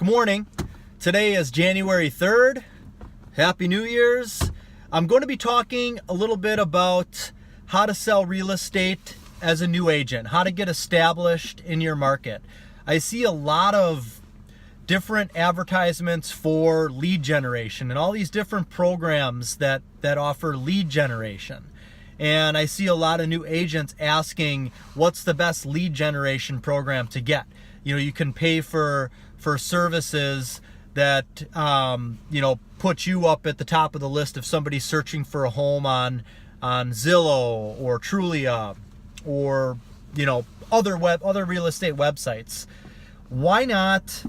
Good morning. Today is January 3rd. Happy New Year's. I'm going to be talking a little bit about how to sell real estate as a new agent, how to get established in your market. I see a lot of different advertisements for lead generation and all these different programs that offer lead generation. And I see a lot of new agents asking, what's the best lead generation program to get? You know, you can pay for services that, put you up at the top of the list if somebody's searching for a home on Zillow or Trulia or, other real estate websites. Why not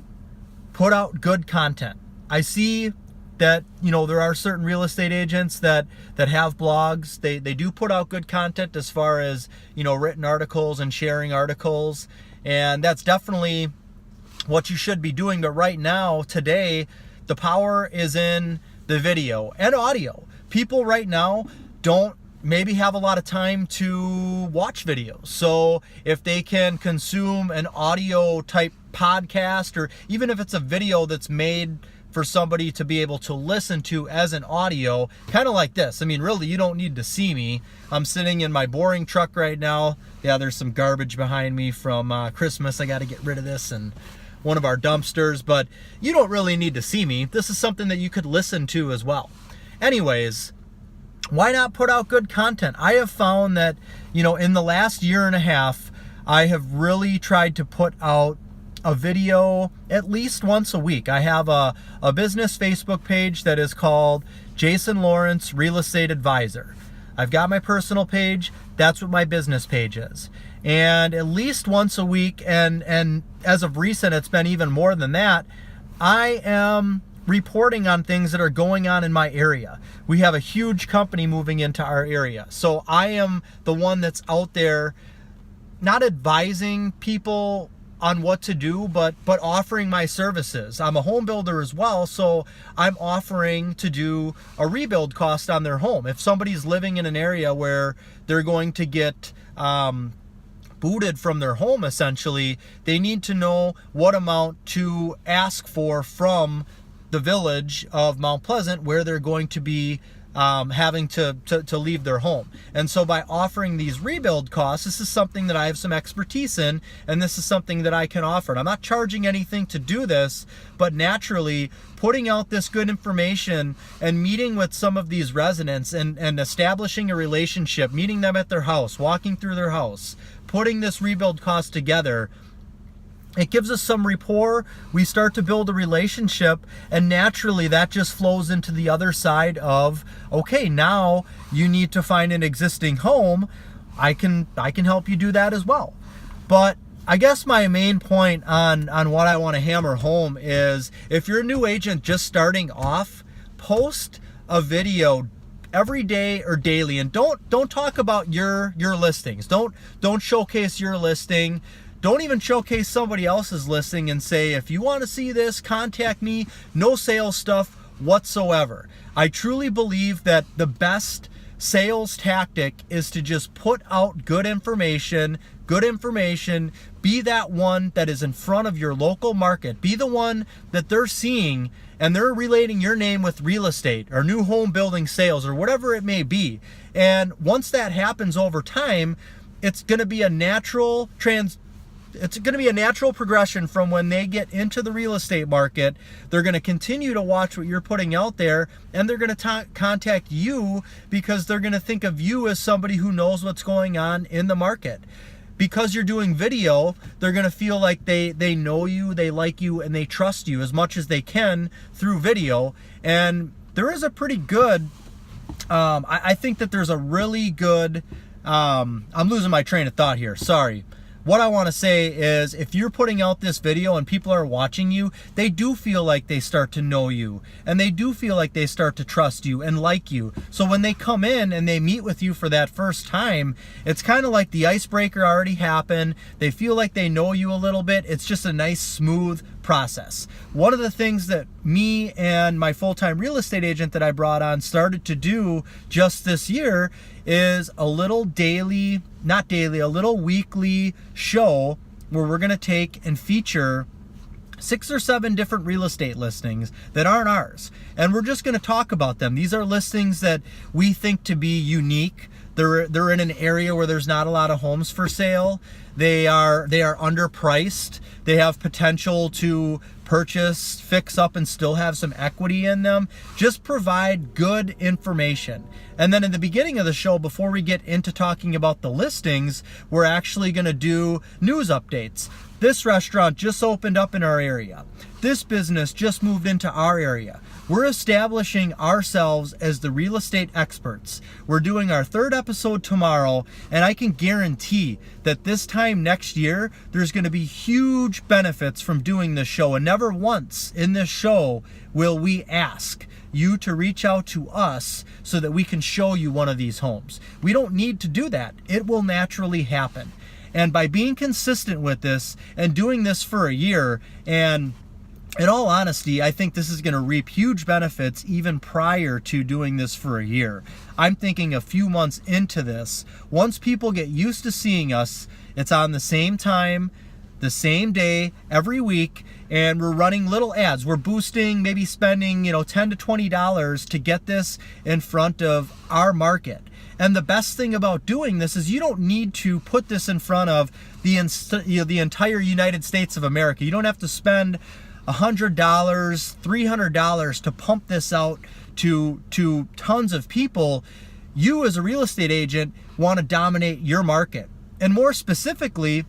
put out good content? I see that, there are certain real estate agents that have blogs. They do put out good content as far as, written articles and sharing articles. And that's definitely what you should be doing. But right now, today, the power is in the video and audio. People right now don't maybe have a lot of time to watch videos. So if they can consume an audio type podcast, or even if it's a video that's made for somebody to be able to listen to as an audio, kind of like this. I mean, really, you don't need to see me. I'm sitting in my boring truck right now. Yeah, there's some garbage behind me from Christmas. I got to get rid of this and one of our dumpsters, but you don't really need to see me. This is something that you could listen to as well. Anyways, why not put out good content? I have found that, in the last year and a half, I have really tried to put out a video at least once a week. I have a business Facebook page that is called Jason Lawrence Real Estate Advisor. I've got my personal page. That's what my business page is. And at least once a week, and as of recent, it's been even more than that, I am reporting on things that are going on in my area. We have a huge company moving into our area. So I am the one that's out there not advising people on what to do, but offering my services. I'm a home builder as well, so I'm offering to do a rebuild cost on their home. If somebody's living in an area where they're going to get booted from their home, essentially, they need to know what amount to ask for from the village of Mount Pleasant where they're going to be having to leave their home. And so by offering these rebuild costs, this is something that I have some expertise in, and this is something that I can offer. And I'm not charging anything to do this, but naturally putting out this good information and meeting with some of these residents and establishing a relationship, meeting them at their house, walking through their house, putting this rebuild cost together, it gives us some rapport. We start to build a relationship, and naturally that just flows into the other side of, okay, now you need to find an existing home. I can help you do that as well. But I guess my main point on what I want to hammer home is, if you're a new agent just starting off, post a video every day or daily, and don't talk about your listings. Don't showcase your listing. Don't even showcase somebody else's listing and say, if you want to see this, contact me. No sales stuff whatsoever. I truly believe that the best sales tactic is to just put out good information, be that one that is in front of your local market, be the one that they're seeing, and they're relating your name with real estate or new home building sales or whatever it may be. And once that happens over time, it's going to be a natural progression from when they get into the real estate market. They're going to continue to watch what you're putting out there, and they're going to contact you because they're going to think of you as somebody who knows what's going on in the market. Because you're doing video, they're going to feel like they know you, they like you, and they trust you as much as they can through video. And there is a pretty good, I think that there's a really good, I'm losing my train of thought here, sorry. What I want to say is, if you're putting out this video and people are watching you, they do feel like they start to know you, and they do feel like they start to trust you and like you. So when they come in and they meet with you for that first time, it's kind of like the icebreaker already happened. They feel like they know you a little bit. It's just a nice, smooth process. One of the things that me and my full-time real estate agent that I brought on started to do just this year is a little weekly show where we're going to take and feature 6 or 7 different real estate listings that aren't ours. And we're just going to talk about them. These are listings that we think to be unique. They're in an area where there's not a lot of homes for sale. They are underpriced. They have potential to purchase, fix up, and still have some equity in them. Just provide good information. And then in the beginning of the show, before we get into talking about the listings, we're actually going to do news updates. This restaurant just opened up in our area. This business just moved into our area. We're establishing ourselves as the real estate experts. We're doing our 3rd episode tomorrow, and I can guarantee that this time next year, there's going to be huge benefits from doing this show. And never once in this show will we ask you to reach out to us so that we can show you one of these homes. We don't need to do that. It will naturally happen. And by being consistent with this and doing this for a year, and in all honesty, I think this is going to reap huge benefits even prior to doing this for a year. I'm thinking a few months into this, once people get used to seeing us, it's on the same time, the same day, every week, and we're running little ads. We're boosting, maybe spending, $10 to $20 to get this in front of our market. And the best thing about doing this is you don't need to put this in front of the entire United States of America. You don't have to spend $100, $300 to pump this out to tons of people. You as a real estate agent want to dominate your market. And more specifically,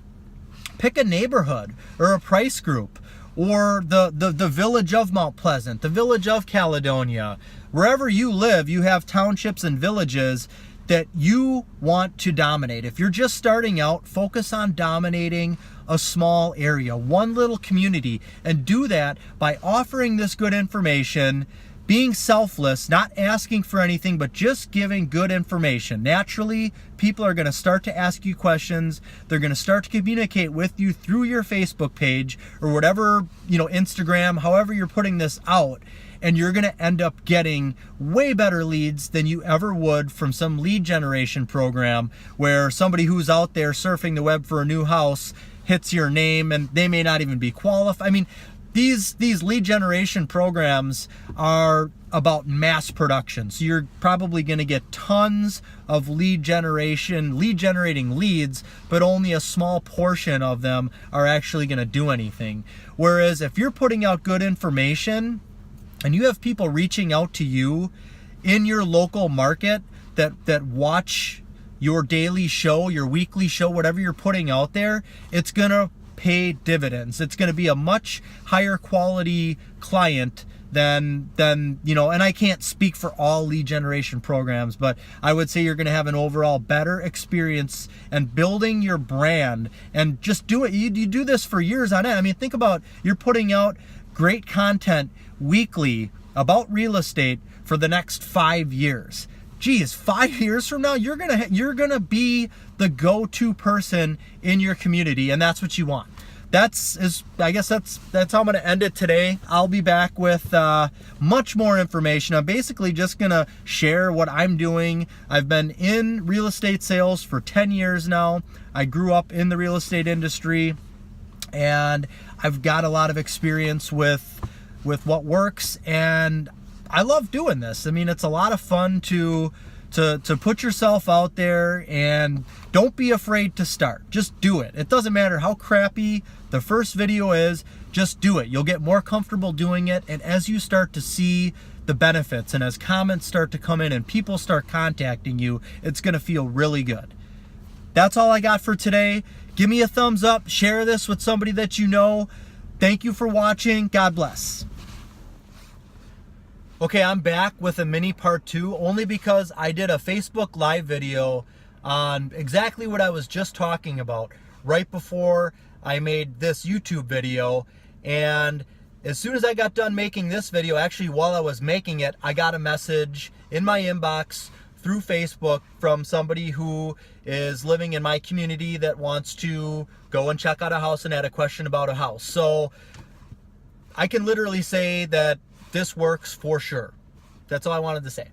pick a neighborhood or a price group, or the village of Mount Pleasant, the village of Caledonia. Wherever you live, you have townships and villages that you want to dominate. If you're just starting out, focus on dominating a small area, one little community, and do that by offering this good information, being selfless, not asking for anything, but just giving good information. Naturally, people are going to start to ask you questions. They're going to start to communicate with you through your Facebook page or whatever, Instagram, however you're putting this out. And you're going to end up getting way better leads than you ever would from some lead generation program where somebody who's out there surfing the web for a new house hits your name and they may not even be qualified. I mean, these lead generation programs are about mass production. So you're probably going to get tons of lead generating leads, but only a small portion of them are actually going to do anything. Whereas if you're putting out good information, and you have people reaching out to you in your local market that watch your daily show, your weekly show, whatever you're putting out there, it's going to pay dividends. It's going to be a much higher quality client than and I can't speak for all lead generation programs, but I would say you're going to have an overall better experience and building your brand. And just do it. You do this for years on end. I mean, think about, you're putting out great content weekly about real estate for the next 5 years. Geez, 5 years from now, you're gonna be the go-to person in your community, and that's what you want. I guess that's how I'm gonna end it today. I'll be back with much more information. I'm basically just gonna share what I'm doing. I've been in real estate sales for 10 years now. I grew up in the real estate industry, and I've got a lot of experience with what works, and I love doing this. I mean, it's a lot of fun to put yourself out there, and don't be afraid to start. Just do it. It doesn't matter how crappy the first video is, just do it. You'll get more comfortable doing it, and as you start to see the benefits and as comments start to come in and people start contacting you, it's going to feel really good. That's all I got for today. Give me a thumbs up, share this with somebody that you know. Thank you for watching. God bless. Okay, I'm back with a mini part 2 only because I did a Facebook Live video on exactly what I was just talking about right before I made this YouTube video. And as soon as I got done making this video, actually while I was making it, I got a message in my inbox through Facebook from somebody who is living in my community that wants to go and check out a house and had a question about a house. So I can literally say that this works for sure. That's all I wanted to say.